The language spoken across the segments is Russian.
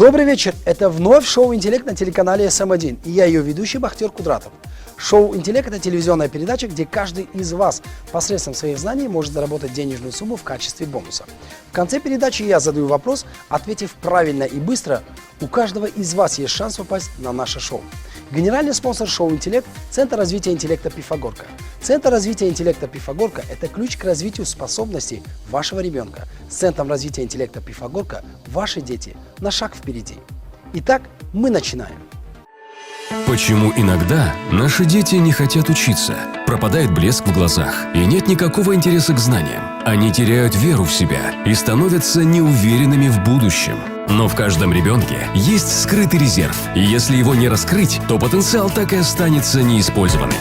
Добрый вечер. Это вновь шоу «Интеллект» на телеканале СМ1. И я ее ведущий Бахтер Кудратов. Шоу «Интеллект» — это телевизионная передача, где каждый из вас посредством своих знаний может заработать денежную сумму в качестве бонуса. В конце передачи я задаю вопрос, ответив правильно и быстро, у каждого из вас есть шанс попасть на наше шоу. Генеральный спонсор шоу «Интеллект» – Центр развития интеллекта «Пифагорка». Центр развития интеллекта «Пифагорка» – это ключ к развитию способностей вашего ребенка. С Центром развития интеллекта «Пифагорка» ваши дети на шаг впереди. Итак, мы начинаем. Почему иногда наши дети не хотят учиться? Пропадает блеск в глазах, и нет никакого интереса к знаниям. Они теряют веру в себя и становятся неуверенными в будущем. Но в каждом ребенке есть скрытый резерв, и если его не раскрыть, то потенциал так и останется неиспользованным.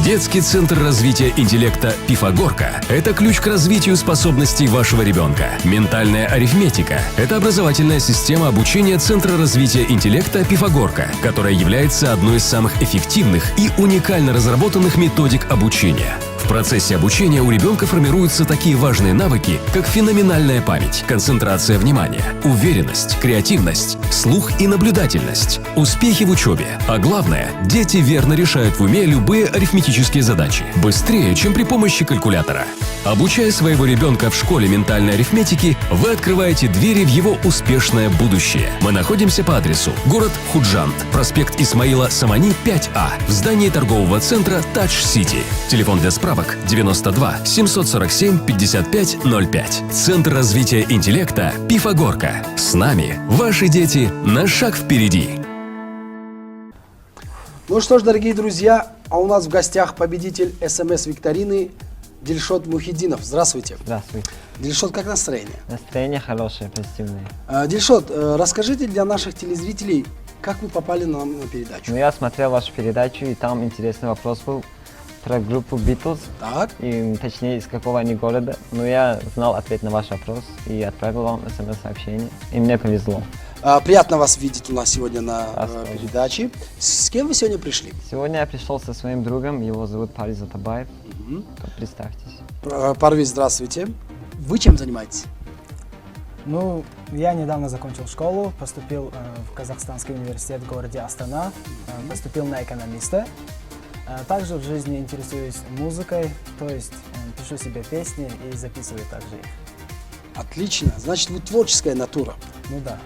Детский центр развития интеллекта «Пифагорка» – это ключ к развитию способностей вашего ребенка. Ментальная арифметика – это образовательная система обучения Центра развития интеллекта «Пифагорка», которая является одной из самых эффективных и уникально разработанных методик обучения. В процессе обучения у ребенка формируются такие важные навыки, как феноменальная память, концентрация внимания, уверенность, креативность, слух и наблюдательность, успехи в учебе. А главное, дети верно решают в уме любые арифметические задачи, быстрее, чем при помощи калькулятора. Обучая своего ребенка в школе ментальной арифметики, вы открываете двери в его успешное будущее. Мы находимся по адресу: город Худжанд, проспект Исмаила Самани, 5А, в здании торгового центра Touch City. Телефон для справок 92 747 55 05. Центр развития интеллекта «Пифагорка». С нами ваши дети на шаг впереди. Ну что ж, дорогие друзья, а у нас в гостях победитель СМС-викторины Дильшод Мухиддинов. Здравствуйте. Здравствуйте. Дильшод, как настроение? Настроение хорошее, позитивное. Дильшод, расскажите для наших телезрителей, как вы попали на передачу? Ну, я смотрел вашу передачу, и там интересный вопрос был про группу Beatles. Так. И точнее, из какого они города. Но я знал ответ на ваш вопрос и отправил вам смс-сообщение. И мне повезло. Приятно вас видеть у нас сегодня на Здравствуйте. передаче. С кем вы сегодня пришли? Сегодня я пришел со своим другом, его зовут Парвиз Атабаев. Представьтесь. Парвиз, здравствуйте. Вы чем занимаетесь? Ну, я недавно закончил школу, поступил в Казахстанский университет в городе Астана, поступил на экономиста. Также в жизни интересуюсь музыкой, то есть пишу себе песни и записываю также их. Отлично. Значит, вы творческая натура. Ну да.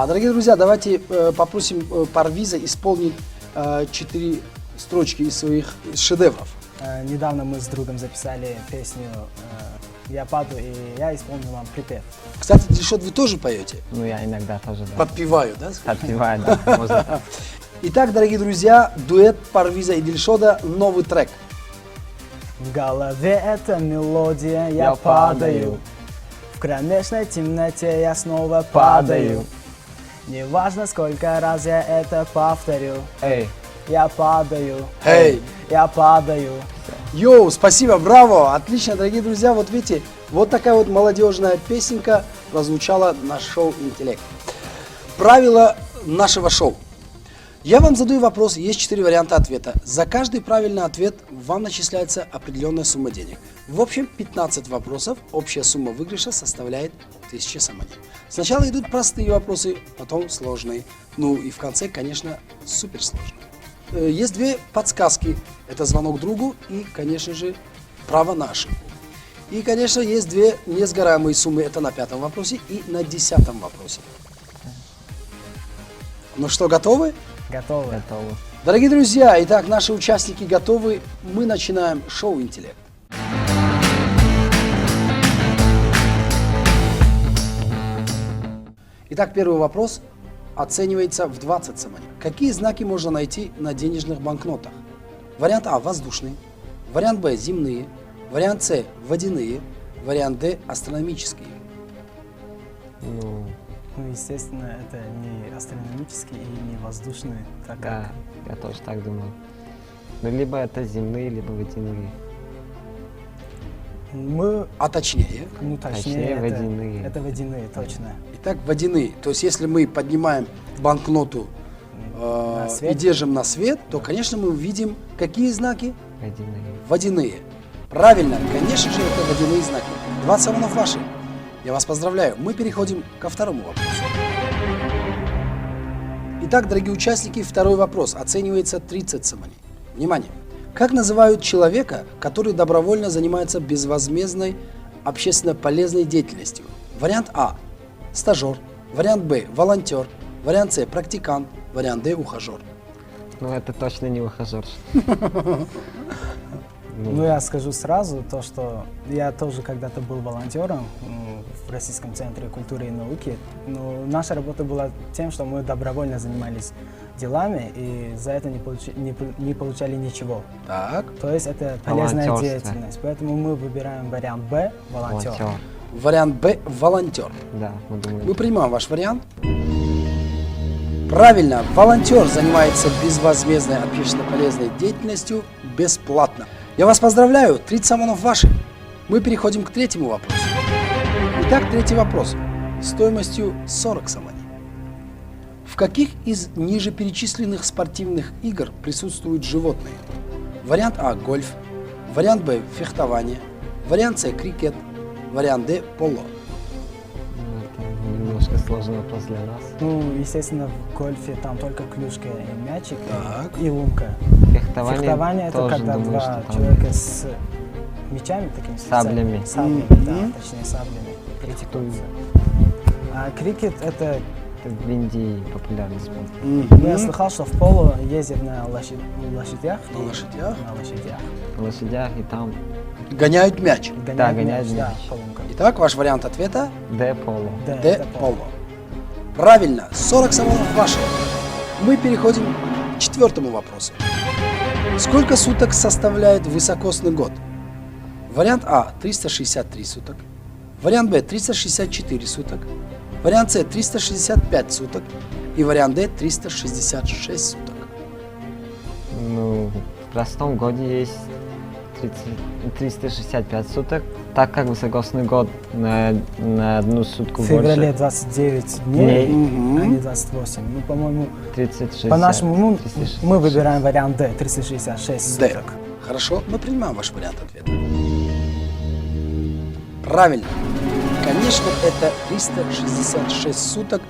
Дорогие друзья, давайте попросим Парвиза исполнить 4 строчки из своих шедевров. Недавно мы с другом записали песню «Я падаю», и я исполнил вам припев. Кстати, Дильшод, вы тоже поете? Ну, я иногда тоже, да. Подпеваю, да? Подпеваю, да. Можно. Итак, дорогие друзья, дуэт Парвиза и Дильшода, новый трек. В голове эта мелодия, я падаю. В кромешной темноте я снова падаю. Неважно, сколько раз я это повторю. Эй, Я падаю. Эй! Я падаю. Йоу, спасибо, браво! Отлично, дорогие друзья, вот видите, вот такая вот молодежная песенка прозвучала на шоу «Интеллект». Правила нашего шоу. Я вам задаю вопрос, есть 4 варианта ответа. За каждый правильный ответ вам начисляется определенная сумма денег. В общем, 15 вопросов, общая сумма выигрыша составляет 1000 самонет. Сначала идут простые вопросы, потом сложные. Ну и в конце, конечно, суперсложные. Есть 2 подсказки. Это звонок другу и, конечно же, право на ошибку. И, конечно, есть 2 несгораемые суммы. Это на 5-м вопросе и на 10-м вопросе. Ну что, готовы? Готовы? готово. Дорогие друзья, итак, наши участники готовы. Мы начинаем шоу «Интеллект». Итак, первый вопрос оценивается в 20 самонет. Какие знаки можно найти на денежных банкнотах? Вариант А – воздушные, вариант Б – земные, вариант С – водяные, вариант Д – астрономические. Ну, Ну, естественно, это не астрономические и не воздушные, так да, как я тоже так думал. Ну, либо это земные, либо водяные. мы, А точнее, ну Точнее, точнее, водяные. Это водяные, точно. итак, водяные. То есть, если мы поднимаем банкноту На свет? и держим на свет, то, конечно, мы увидим какие знаки? Водяные. Водяные. Правильно, конечно же, это водяные знаки. 20 самонов ваши. Я вас поздравляю. Мы переходим ко второму вопросу. Итак, дорогие участники, второй вопрос. Оценивается 30 самани. Внимание! Как называют человека, который добровольно занимается безвозмездной общественно полезной деятельностью? Вариант А – стажер. Вариант Б – волонтер. Вариант С – практикант. Вариант Д – ухажер. Ну, это точно не ухажер. Ну, я скажу сразу то, что я тоже когда-то был волонтером в Российском центре культуры и науки. Но наша работа была тем, что мы добровольно занимались делами и за это не получали ничего. Так. То есть это полезная Волонтерство. деятельность. Поэтому мы выбираем вариант Б – волонтер. Волонтер. Вариант Б – волонтер. Да, мы думаем. Мы принимаем ваш вариант. Правильно, волонтер занимается безвозмездной общественно полезной деятельностью бесплатно. Я вас поздравляю, 30 самонов ваши. Мы переходим к третьему вопросу. Итак, третий вопрос. Стоимостью 40 самани. В каких из ниже перечисленных спортивных игр присутствуют животные? Вариант А – гольф. Вариант Б – фехтование. Вариант С – крикет. Вариант Д – поло. Ну, это немножко сложный вопрос для нас. Ну, естественно, в гольфе там только клюшка и мячик, Так. и лунка. Фехтование, это тоже когда думаю, два что там человека с мечами такими Саблями. саблями, Мгм. да, точнее саблями, критикуются. А крикет это, это в Индии популярный спорт. ну, я слыхал, что в поло ездят на лошадях. На и- лошадях? На лошадях. На лошадях и там Гоняют мяч. мяч, гоняют да, мяч. полунка. Итак, ваш вариант ответа Д поло. Да, Д это – поло. Правильно, 40 самонов ваши. Мы переходим к четвертому вопросу. Сколько суток составляет высокосный год? Вариант А – 363 суток. Вариант Б – 364 суток. Вариант С – 365 суток. И вариант Д – 366 суток. Ну, в простом годе есть 365 суток, так как высокосный год на одну сутку В феврале больше. 29 дней, Мгм. а не 28. Ну, по-моему, 360. по нашему, ну, 366. мы выбираем вариант Д, 366 Д. суток. Хорошо, мы принимаем ваш вариант ответа. Правильно. Конечно, это 366 суток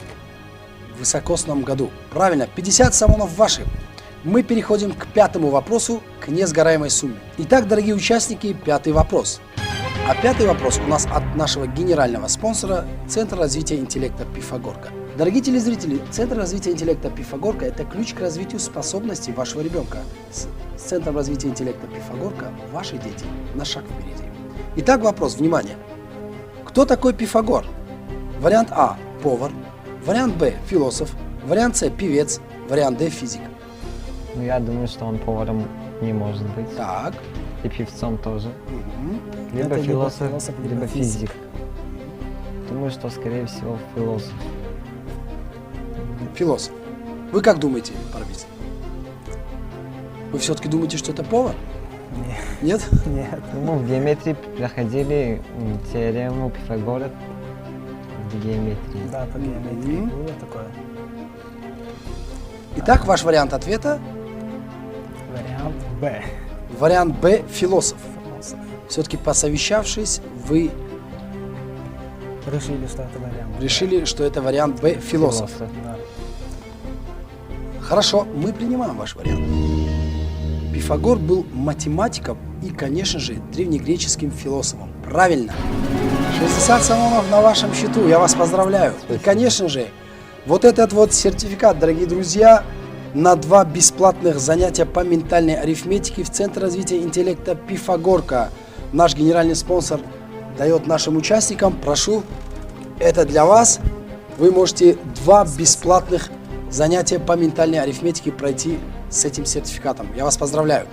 в высокосном году. Правильно, 50 самонов ваши. Мы переходим к пятому вопросу, к несгораемой сумме. Итак, дорогие участники, пятый вопрос. А пятый вопрос у нас от нашего генерального спонсора Центра развития интеллекта «Пифагорка». Дорогие телезрители, Центр развития интеллекта «Пифагорка» – это ключ к развитию способностей вашего ребенка. С Центром развития интеллекта «Пифагорка» ваши дети на шаг впереди. Итак, вопрос, внимание. Кто такой Пифагор? Вариант А – повар. Вариант Б – философ. Вариант С – певец. Вариант Д – физик. Ну, я думаю, что он поваром не может быть. Так. И певцом тоже. Мгм. Либо Это либо философ, философ, либо либо физик. физик. Думаю, что, скорее всего, философ. Философ. Вы как думаете, Парвиз? Вы все-таки думаете, что это повар? Нет? Нет. Ну, в геометрии проходили теорему Пифагора в геометрии. Да, по геометрии Мгм. было такое. Итак, ваш вариант ответа Вариант Б. вариант Б – философ. Философ. Все-таки посовещавшись, вы Решили, что это вариант Б. решили, что это вариант Б – философ. Да. Хорошо, мы принимаем ваш вариант. Пифагор был математиком и, конечно же, древнегреческим философом. Правильно. 60 самонов на вашем счету, я вас поздравляю. И, конечно же, вот этот вот сертификат, дорогие друзья, на 2 бесплатных занятия по ментальной арифметике в Центре развития интеллекта «Пифагорка». Наш генеральный спонсор дает нашим участникам. Прошу, это для вас. Вы можете 2 бесплатных занятия по ментальной арифметике пройти с этим сертификатом. Я вас поздравляю.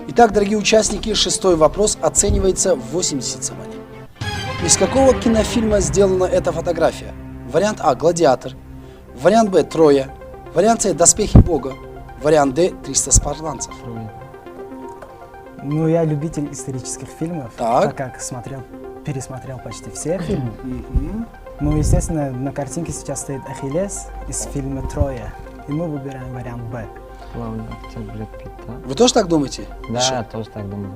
Итак, дорогие участники, 6-й вопрос оценивается в 80 самани. Из какого кинофильма сделана эта фотография? Вариант А – «Гладиатор». Вариант Б – «Троя». Вариант С – «Доспехи Бога». Вариант Д – «300 спартанцев». Ну, я любитель исторических фильмов, Так. как пересмотрел почти все фильмы. Мгм. Ну, естественно, на картинке сейчас стоит Ахиллес из фильма «Троя». И мы выбираем вариант Б. Главный актер Брэд Питт, да? Вы тоже так думаете? Да, Хорошо. я тоже так думаю.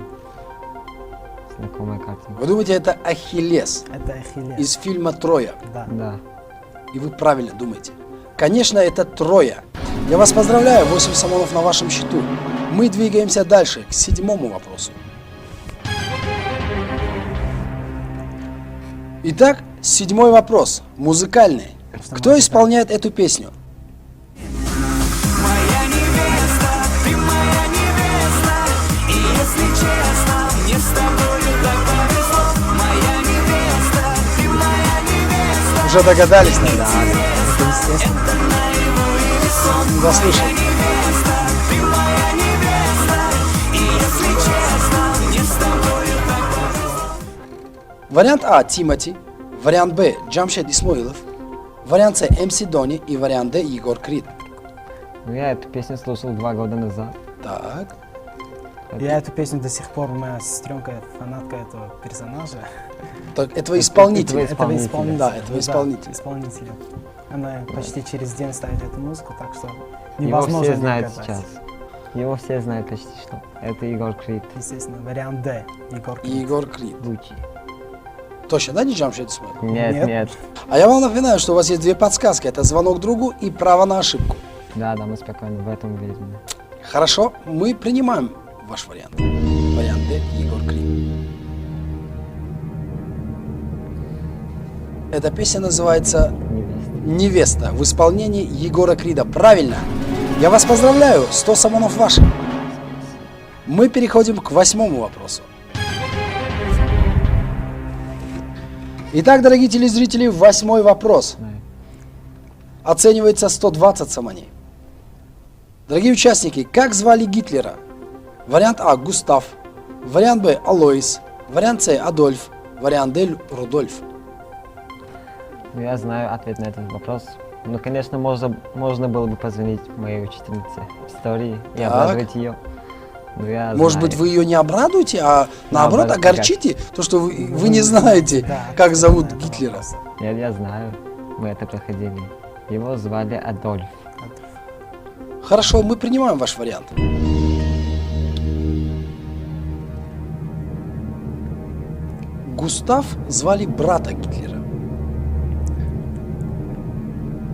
Знакомая картинка. Вы думаете, это Ахиллес Это Ахиллес. из фильма «Троя». Да. Да. И вы правильно думаете. Конечно, это Троя. Я вас поздравляю, 8 самонов на вашем счету. Мы двигаемся дальше, к 7-му вопросу. Итак, 7-й вопрос, музыкальный. Кто исполняет эту песню? Уже догадались, наверное? Это естественно. Заслышал. Вариант А – Тимати, вариант Б – Джамшед Исмоилов, вариант С – МС Дони и вариант Д – Егор Крид. Ну, я эту песню слушал 2 года назад. Так, Я эту песню до сих пор, моя сестренка фанатка этого персонажа. так этого исполнителя. Этого Этого исполнителя. Да, этого Ну исполнителя. исполнителя. Она почти через день ставит эту музыку, так что Его невозможно все не знают угадать. сейчас. Его все знают почти что. Это Егор Крид. Естественно, вариант Д. Егор Крид. Егор Крид. Лучи. Точно, да, не Джамшед Исмоилов? Нет, Нет. нет. А я вам напоминаю, что у вас есть 2 подсказки. Это звонок другу и право на ошибку. Да, мы спокойно в этом уверены. Хорошо, мы принимаем ваш вариант. Вариант Д – Егор Крид. Эта песня называется Невеста. «Невеста» в исполнении Егора Крида. Правильно. Я вас поздравляю, 100 самонов ваших. Мы переходим к 8-му вопросу. Итак, дорогие телезрители, 8-й вопрос. Знаю. Оценивается 120 самоней. Дорогие участники, как звали Гитлера? Вариант А – Густав, вариант Б – Алоис, вариант С – Адольф, вариант Д – Рудольф. Ну, я знаю ответ на этот вопрос. Ну, конечно, можно было бы позвонить моей учительнице истории и Так. обрадовать ее. Но я Может знаю. быть, вы ее не обрадуете, а наоборот Наоборот, огорчите, то, что вы не знаете, Да, как зовут это Гитлера. вопрос. Нет, я знаю. Мы это проходили. Его звали Адольф. Хорошо, мы принимаем ваш вариант. Густав звали брата Гитлера.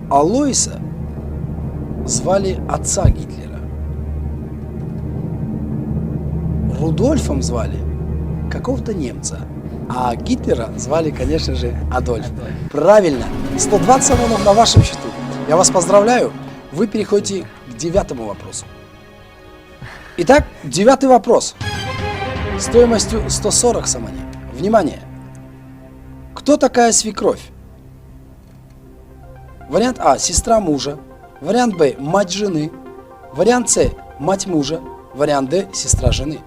Алоиса звали отца Гитлера. Рудольфом звали какого-то немца. А Гитлера звали, конечно же, Адольф. Правильно. 120 самонов на вашем счету. Я вас поздравляю. Вы переходите к 9-му вопросу. Итак, 9-й вопрос. Стоимостью 140 самоней. Внимание! Кто такая свекровь? Вариант А – сестра мужа. Вариант Б – мать жены. Вариант С – мать мужа. Вариант Д – сестра жены.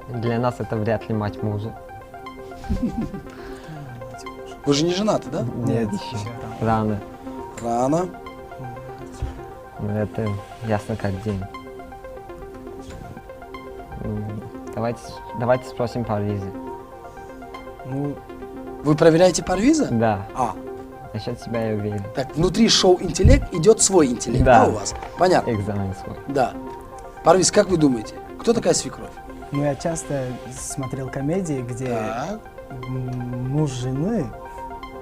Для нас это вряд ли мать мужа. Вы же не женаты, да? Нет, еще еще. рано. Рано. Рано. Но это ясно как день. Давайте спросим Парвиза. Ну, Вы проверяете Парвиза? Да, А, насчет себя я уверен. так, внутри шоу «Интеллект» идет свой интеллект, да, Да. у вас? Понятно. Экзамен свой. Да. Парвиз, как вы думаете, кто такая свекровь? ну, я часто смотрел комедии, где Так. муж жены,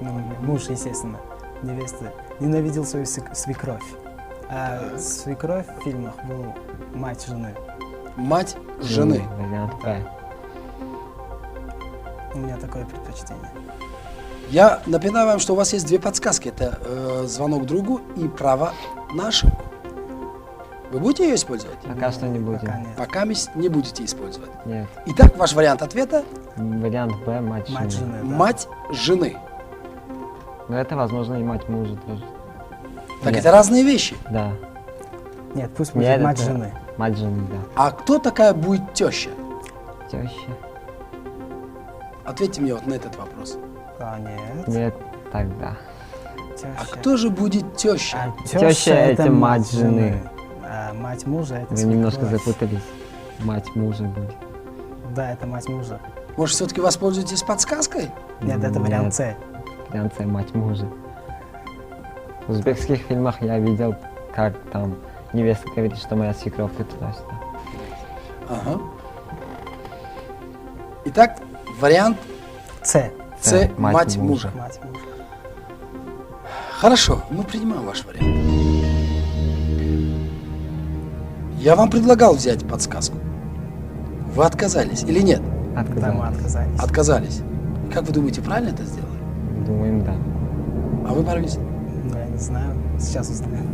ну, муж, естественно, невесты, ненавидел свою свекровь. А свекровь в фильмах был мать жены. Мать жены. Вариант Б. У меня такое предпочтение. Я напоминаю вам, что у вас есть 2 подсказки. Это звонок другу и право на ошибку. Вы будете ее использовать? Пока что не будем. Пока нет. Пока не будете использовать. Нет. Итак, ваш вариант ответа Вариант Б – мать Мать жены. жены, да. – мать жены. Но это, возможно, и мать мужа тоже. Так Нет. это разные вещи. Да. Нет, пусть будет Нет, мать это жены. Мать жены, да. А кто такая будет теща? Теща. Ответьте мне вот на этот вопрос. А, нет. Нет, тогда. Теща. А кто же будет теща? А Теща это мать жены. А мать мужа это Вы немножко свекровь. запутались. Мать мужа будет. Да, это мать мужа. Может, все-таки воспользуетесь подсказкой? Нет, это Нет. вариант С. Вариант С – мать мужа. В узбекских фильмах я видел, как там невеста говорит, что моя свекровь и туда-сюда. Ага. Итак, вариант С. С – мать мать мужа. мужа. Мать мужа. Хорошо, мы принимаем ваш вариант. Я вам предлагал взять подсказку. Вы отказались или нет? Да, мы Отказались. отказались. Отказались. Как вы думаете, правильно это сделали? Думаем, да. А вы, Парвиз? Да, я не знаю, сейчас узнаем.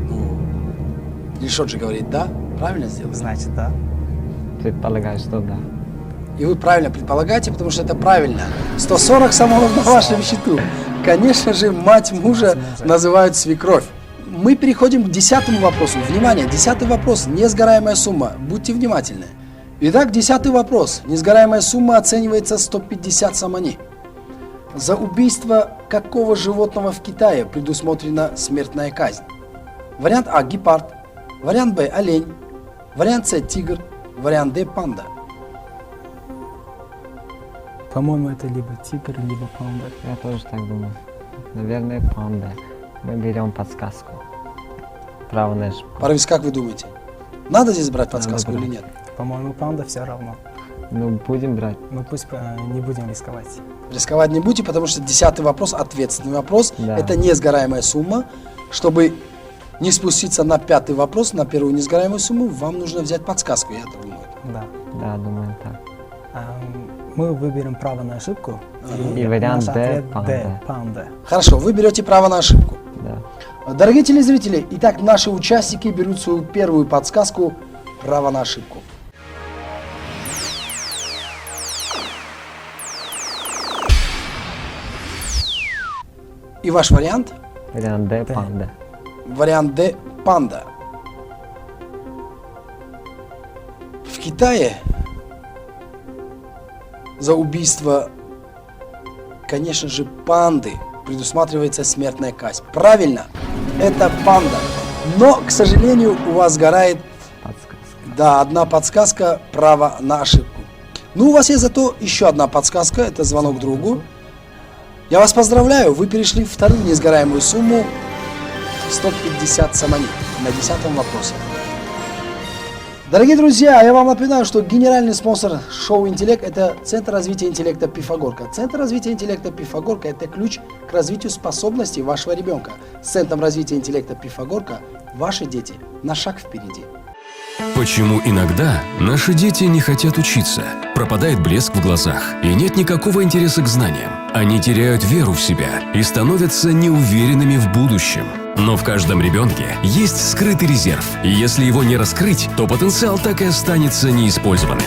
Ну, Дильшот же говорит, да? Правильно сделали? Значит, да. Предполагаю, что да. И вы правильно предполагаете, потому что это правильно. 140 самого на вашем счету. Конечно же, мать мужа называют свекровь. Мы переходим к 10-му вопросу. Внимание, 10-й вопрос. Несгораемая сумма. Будьте внимательны. Итак, 10-й вопрос. Несгораемая сумма оценивается 150 самани. За убийство какого животного в Китае предусмотрена смертная казнь? Вариант А – гепард. Вариант Б – олень. Вариант С – тигр. Вариант Д – панда. По-моему, это либо тигр, либо панда. Я тоже так думаю. Наверное, панда. Мы берем подсказку. Право на ошибку. Парвиз, как вы думаете? Надо здесь брать подсказку брать. или нет? По-моему, панда все равно. Ну, будем брать. Мы пусть не будем рисковать. Рисковать не будете, потому что 10-й вопрос, ответственный вопрос. Да. Это несгораемая сумма. Чтобы не спуститься на 5-й вопрос, на первую несгораемую сумму, вам нужно взять подсказку, я так думаю. Да. Да, думаем так. Мы выберем право на ошибку. И вариант наш Д ответ – панда. Д, панда. Хорошо, вы берете право на ошибку. Да. Дорогие телезрители, итак, наши участники берут свою первую подсказку «Право на ошибку». И ваш вариант? Вариант Д – панда. Вариант Д – панда. В Китае за убийство, конечно же, панды предусматривается смертная казнь. Правильно, это панда. Но, к сожалению, у вас сгорает, Подсказка. да, одна подсказка, право на ошибку. Ну, у вас есть зато еще одна подсказка, это звонок другу. Я вас поздравляю, вы перешли вторую несгораемую сумму 150 самани на 10-м вопросе. Дорогие друзья, я вам напоминаю, что генеральный спонсор шоу «Интеллект» – это Центр развития интеллекта Пифагорка. Центр развития интеллекта Пифагорка – это ключ к развитию способностей вашего ребенка. С Центром развития интеллекта Пифагорка ваши дети на шаг впереди. Почему иногда наши дети не хотят учиться? Пропадает блеск в глазах, и нет никакого интереса к знаниям. Они теряют веру в себя и становятся неуверенными в будущем. Но в каждом ребенке есть скрытый резерв, и если его не раскрыть, то потенциал так и останется неиспользованным.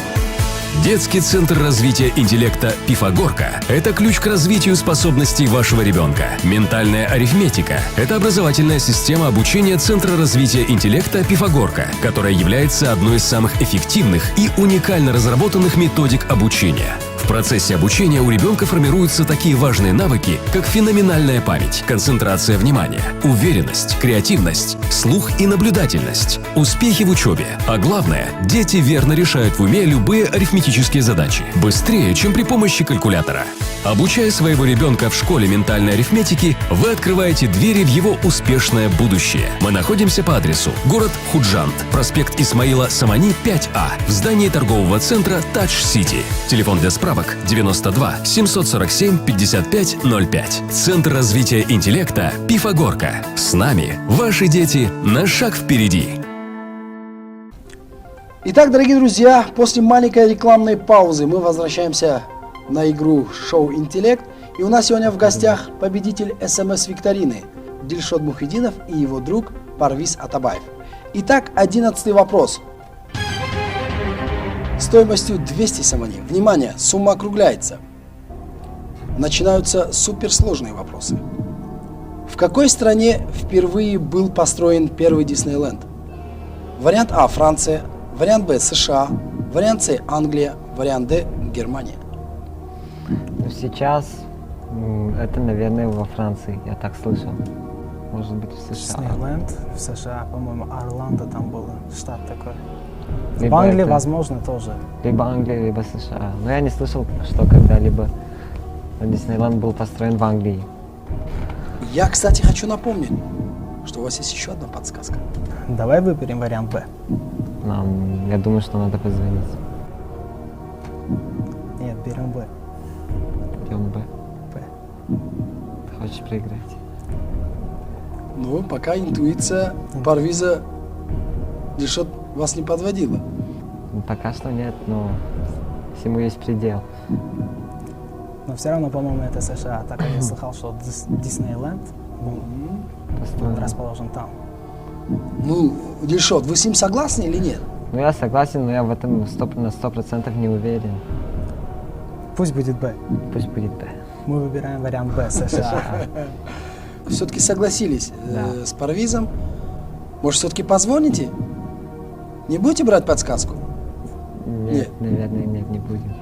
Детский центр развития интеллекта «Пифагорка» – это ключ к развитию способностей вашего ребенка. Ментальная арифметика – это образовательная система обучения Центра развития интеллекта «Пифагорка», которая является одной из самых эффективных и уникально разработанных методик обучения. В процессе обучения у ребенка формируются такие важные навыки, как феноменальная память, концентрация внимания, уверенность, креативность, слух и наблюдательность, успехи в учебе. А главное, дети верно решают в уме любые арифметические задачи, быстрее, чем при помощи калькулятора. Обучая своего ребенка в школе ментальной арифметики, вы открываете двери в его успешное будущее. Мы находимся по адресу: город Худжант, проспект Исмаила Самани, 5А, в здании торгового центра Touch City. Телефон для справок 92 747 55 05. Центр развития интеллекта «Пифагорка». С нами ваши дети на шаг впереди. Итак, дорогие друзья, после маленькой рекламной паузы мы возвращаемся на игру шоу «Интеллект». И у нас сегодня в гостях победитель СМС-викторины Дильшот Мухиддинов и его друг Парвиз Атабаев. Итак, 11-й вопрос. Стоимостью 200 самани. Внимание, сумма округляется. Начинаются суперсложные вопросы. В какой стране впервые был построен первый Диснейленд? Вариант А – Франция. Вариант Б – США. Вариант С – Англия. Вариант Д – Германия. Ну, сейчас это, наверное, во Франции. Я так слышал. Может быть, в США. Диснейленд в США, по-моему, Орландо там был, штат такой. В Либо Англии, это- возможно, тоже. Либо Англия, либо США. Но я не слышал, что когда-либо Диснейленд был построен в Англии. Я, кстати, хочу напомнить, что у вас есть еще одна подсказка. Давай выберем вариант Б. Я думаю, что надо позвонить. Нет, берем Б. Идем Б. Б. Ты хочешь проиграть? Ну, пока интуиция Парвиза Дильшот вас не подводила. Ну, пока что нет, но всему есть предел. Но все равно, по-моему, это США, так как я слыхал, что Диснейленд Построен. расположен там. Ну, Дильшот, вы с ним согласны или нет? Ну, я согласен, но я в этом на 100% не уверен. Пусть будет Б. Пусть будет Б. Мы выбираем вариант Б, США. Все-таки согласились Да. с Парвизом. Может, все-таки позвоните? Не будете брать подсказку? Нет, наверное, нет, не будем.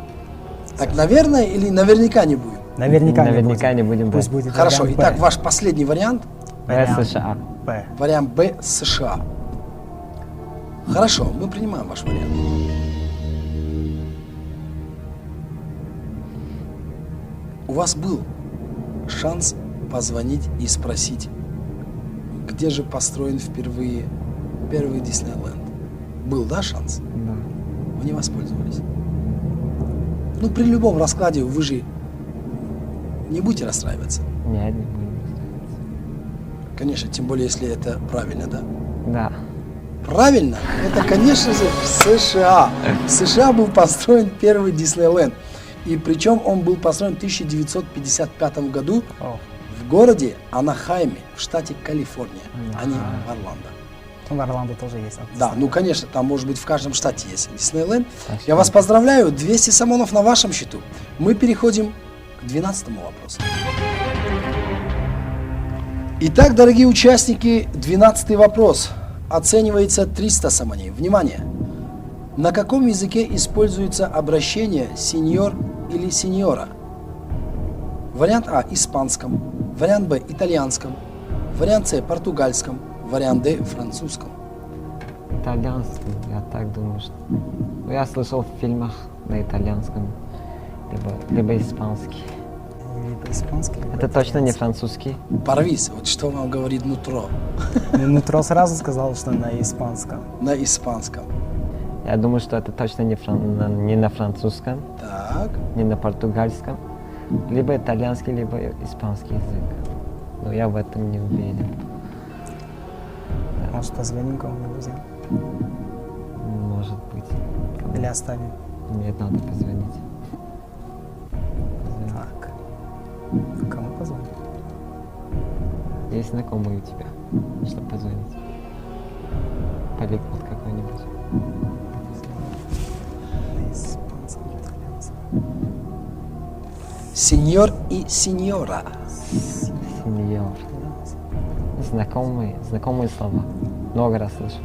Так, наверное, или наверняка не будем? Наверняка не будем. Пусть будет Хорошо, вариант итак, Б. ваш последний вариант, Б, США. Б. вариант Б, США. Хорошо, мы принимаем ваш вариант. У вас был шанс позвонить и спросить, где же построен впервые первый Диснейленд. Был, да, шанс? Да. Вы не воспользовались. Ну, при любом раскладе вы же не будете расстраиваться. Нет, не будем. Конечно, тем более, если это правильно, да? Да. Правильно, это, конечно же, в США. В США был построен первый Диснейленд. И причем он был построен в 1955 году О, в городе Анахайме, в штате Калифорния, а не в Орландо. в Орландо тоже есть. Да, ну конечно, там может быть в каждом штате есть Диснейленд. Так Я вас поздравляю, 200 самонов на вашем счету. Мы переходим к 12-му вопросу. Итак, дорогие участники, 12-й вопрос. Оценивается 300 самоней. Внимание! На каком языке используется обращение «сеньор» или «сеньора»? Вариант А – испанском, вариант Б – итальянском, вариант С – португальском, вариант Д – французском. Итальянский, я так думаю, что... Ну, я слышал в фильмах на итальянском, либо испанский. Либо испанский, либо Это точно не итальянский. французский? Парвиз, вот что вам говорит нутро Ну, нутро сразу сказал, что на испанском. на испанском? Я думаю, что это точно не на французском, Так, не на португальском. Либо итальянский, либо испанский язык. Но я в этом не уверен. Может, позвоним кому-нибудь? Может быть. Или оставим? Мне надо позвонить. Так. Кому позвоним? Есть знакомый у тебя, чтобы позвонить? Полиглот какой-нибудь. На испанском, итальянском. сеньор и сеньора. Сеньор. Знакомые слова. Много раз слышал.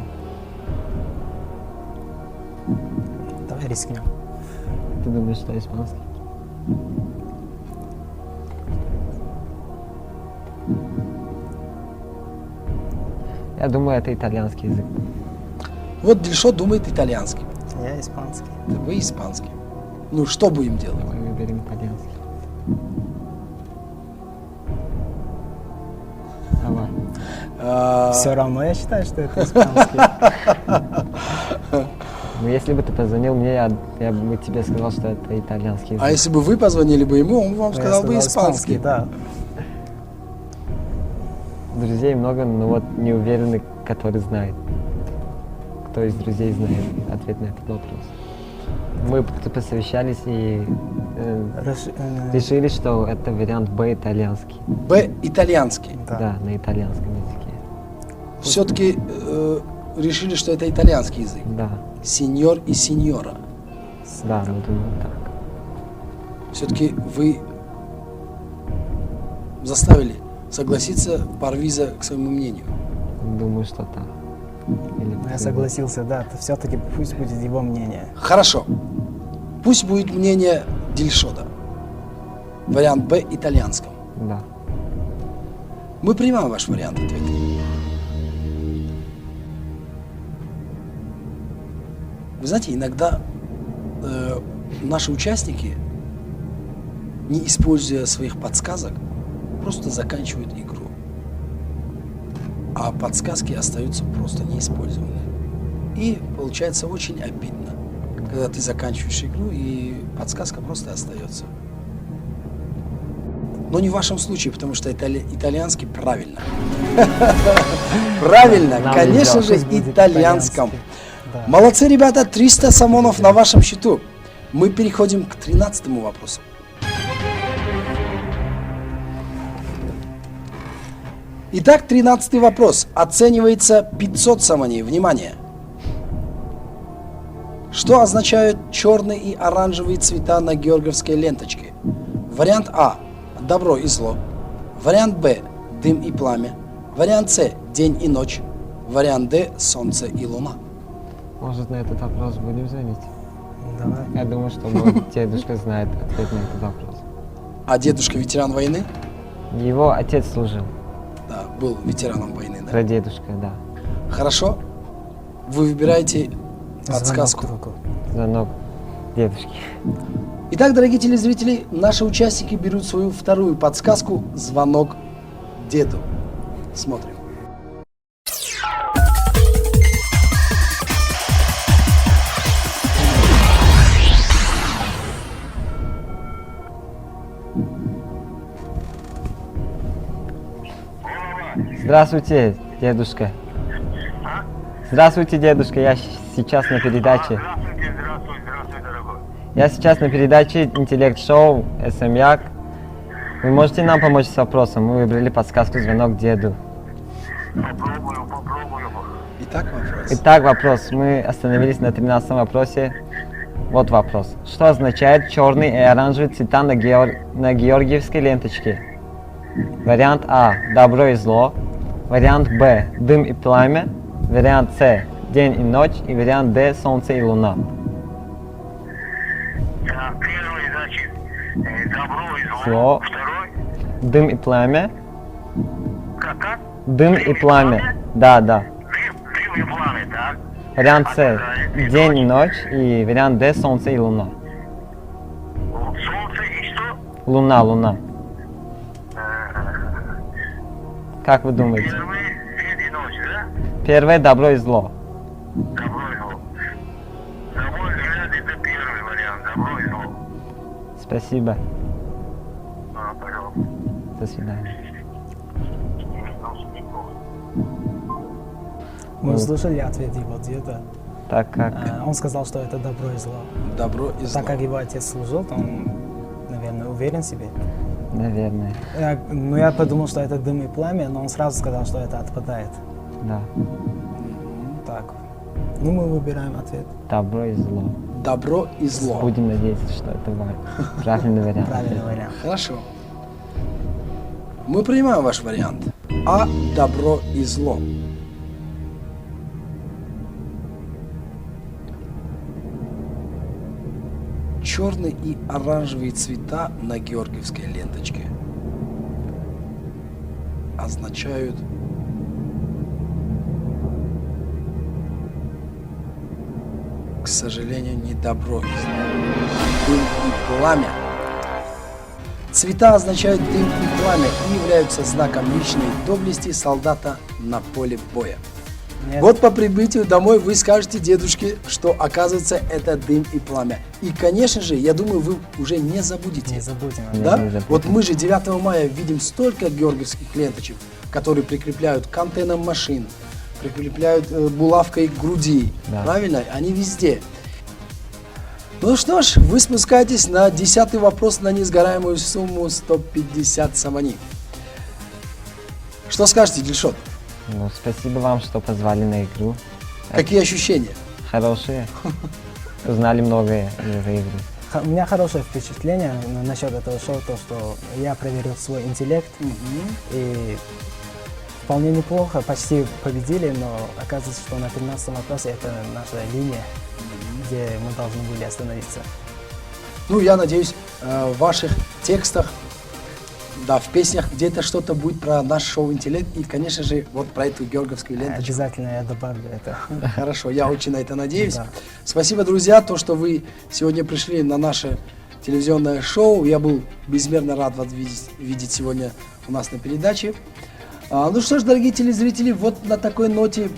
Давай рискнем. Ты думаешь, что испанский? Я думаю, это итальянский язык. Вот Дильшот думает итальянский, Я испанский. вы испанский. Ну, что будем делать? Давай выберем итальянский. Давай. Все равно я считаю, что это испанский. Ну, если бы ты позвонил мне, я бы тебе сказал, что это итальянский язык. А если бы вы позвонили бы ему, он вам Я сказал бы испанский. да. Друзей много, но вот не уверены, который знает. Кто из друзей знает ответ на этот вопрос. Мы посовещались и решили, что это вариант Б итальянский. Б итальянский. Да, на итальянском языке. Все-таки решили, что это итальянский язык. Да, Сеньор и сеньора. да, мы думаем так. Все-таки вы заставили согласиться Парвиза к своему мнению. Думаю, что так. Или Я согласился, да. Все-таки пусть будет его мнение. Хорошо. Пусть будет мнение Дильшота. Вариант Б итальянском. Да. Мы принимаем ваш вариант ответа. Вы знаете, иногда наши участники, не используя своих подсказок, просто заканчивают игру. А подсказки остаются просто неиспользованные. И получается очень обидно, когда ты заканчиваешь игру, и подсказка просто остается. Но не в вашем случае, потому что итальянский правильно. Правильно, Нам конечно везет. же, Пусть будет итальянском. итальянский. Да. Молодцы, ребята, 300 самонов на вашем счету. Мы переходим к 13-му вопросу. Итак, 13-й вопрос. Оценивается 500 самоней. Внимание! Что означают черные и оранжевые цвета на георгиевской ленточке? Вариант А – добро и зло. Вариант Б – дым и пламя. Вариант С – день и ночь. Вариант Д – солнце и луна. Может, на этот вопрос будем звонить? Давай. Я думаю, что мой дедушка знает ответ на этот вопрос. А дедушка ветеран войны? Его отец служил. Да, был ветераном войны, да? Прадедушка, да. Хорошо. Вы выбираете подсказку. Звонок другу. Звонок дедушки. Итак, дорогие телезрители, наши участники берут свою вторую подсказку «Звонок деду». Смотрим. Здравствуйте, дедушка. Здравствуйте, дедушка. Я сейчас на передаче. Здравствуй, дорогой. Я сейчас на передаче интеллект-шоу СМЯК. Вы можете нам помочь с вопросом? Мы выбрали подсказку «Звонок деду». Попробую. Итак, вопрос. Итак, вопрос. Мы остановились на 13-м вопросе. Вот вопрос. Что означает черный и оранжевый цвета на георгиевской ленточке? Вариант А – добро и зло. Вариант Б – дым и пламя. Вариант С – день и ночь. И вариант Д – солнце и луна. Так, первый, значит, добро и зло. Зло. Второй, Дым и пламя. как? Дым и пламя. Да. Дым и пламя, так? Вариант С – день и ночь. И вариант Д – солнце и луна. Солнце и что? Луна. Как вы думаете? Первый, день и ночь, да? Первое – добро и зло. Добро и зло. На мой взгляд, это первый вариант, добро и зло. Спасибо. Пожалуйста. До свидания. Мы услышали ответ его деда. Так как... Он сказал, что это добро и зло. Добро и зло. Так как его отец служил, то он, наверное, уверен в себе. Наверное. Я подумал, что это дым и пламя, но он сразу сказал, что это отпадает. Да. Так. Мы выбираем ответ. Добро и зло. Добро и зло. Будем надеяться, что это правильный вариант. Правильный вариант. Хорошо. Мы принимаем ваш вариант. А – добро и зло. Черные и оранжевые цвета на георгиевской ленточке означают к сожалению, не добро и зло. Дым и пламя. Цвета означают дым и пламя и являются знаком личной доблести солдата на поле боя. Нет. Вот по прибытию домой вы скажете дедушке, что оказывается это дым и пламя. И, конечно же, я думаю, вы уже не забудете. Не забудем. Да? Не забудем. Вот мы же 9 мая видим столько георгиевских ленточек, которые прикрепляют к антеннам машин, прикрепляют булавкой к груди. Да. Правильно? Они везде. Ну что ж, вы спускаетесь на 10-й вопрос на несгораемую сумму 150 самани. Что скажете, Дильшот? Ну, спасибо вам, что позвали на игру. Какие ощущения? Хорошие. Узнали многое из этой игры. У меня хорошее впечатление насчет этого шоу, то, что я проверил свой интеллект, и вполне неплохо, почти победили, но оказывается, что на 13-м вопросе это наша линия, где мы должны были остановиться. Ну, я надеюсь, в ваших текстах, да, в песнях где-то что-то будет про наш шоу «Интеллект» и, конечно же, вот про эту георгиевскую ленточку. Обязательно я добавлю это. Хорошо, я очень на это надеюсь. Да. Спасибо, друзья, то, что вы сегодня пришли на наше телевизионное шоу. Я был безмерно рад вас видеть сегодня у нас на передаче. Ну что ж, дорогие телезрители, вот на такой ноте,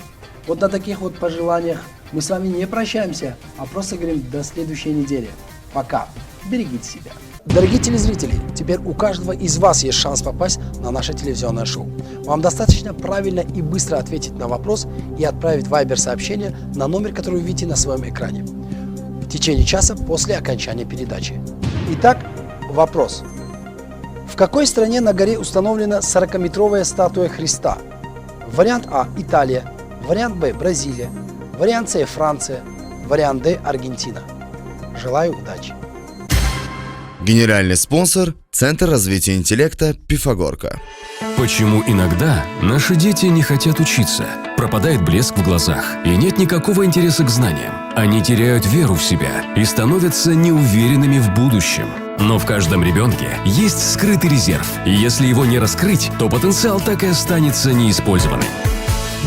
вот на таких вот пожеланиях мы с вами не прощаемся, а просто говорим до следующей недели. Пока. Берегите себя. Дорогие телезрители, теперь у каждого из вас есть шанс попасть на наше телевизионное шоу. Вам достаточно правильно и быстро ответить на вопрос и отправить Viber-сообщение на номер, который вы видите на своем экране в течение часа после окончания передачи. Итак, вопрос. В какой стране на горе установлена 40-метровая статуя Христа? Вариант А – Италия, вариант Б – Бразилия, вариант С – Франция, вариант Д – Аргентина. Желаю удачи! Генеральный спонсор – Центр развития интеллекта «Пифагорка». Почему иногда наши дети не хотят учиться? Пропадает блеск в глазах, и нет никакого интереса к знаниям. Они теряют веру в себя и становятся неуверенными в будущем. Но в каждом ребенке есть скрытый резерв, и если его не раскрыть, то потенциал так и останется неиспользованным.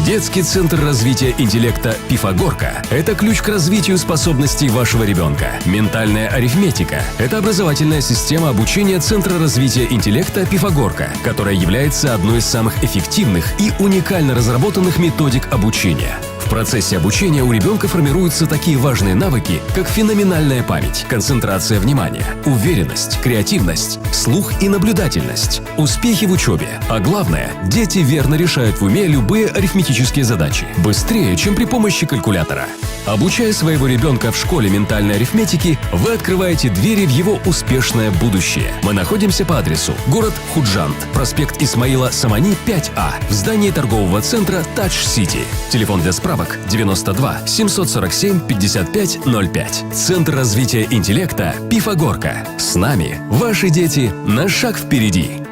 Детский центр развития интеллекта «Пифагорка» – это ключ к развитию способностей вашего ребенка. Ментальная арифметика – это образовательная система обучения Центра развития интеллекта «Пифагорка», которая является одной из самых эффективных и уникально разработанных методик обучения. В процессе обучения у ребенка формируются такие важные навыки, как феноменальная память, концентрация внимания, уверенность, креативность, слух и наблюдательность, успехи в учебе. А главное, дети верно решают в уме любые арифметические задачи, быстрее, чем при помощи калькулятора. Обучая своего ребенка в школе ментальной арифметики, вы открываете двери в его успешное будущее. Мы находимся по адресу: город Худжанд, проспект Исмаила Самани, 5А, в здании торгового центра Touch City. Телефон для справок 92 747 55 05. Центр развития интеллекта «Пифагорка». С нами ваши дети на шаг впереди.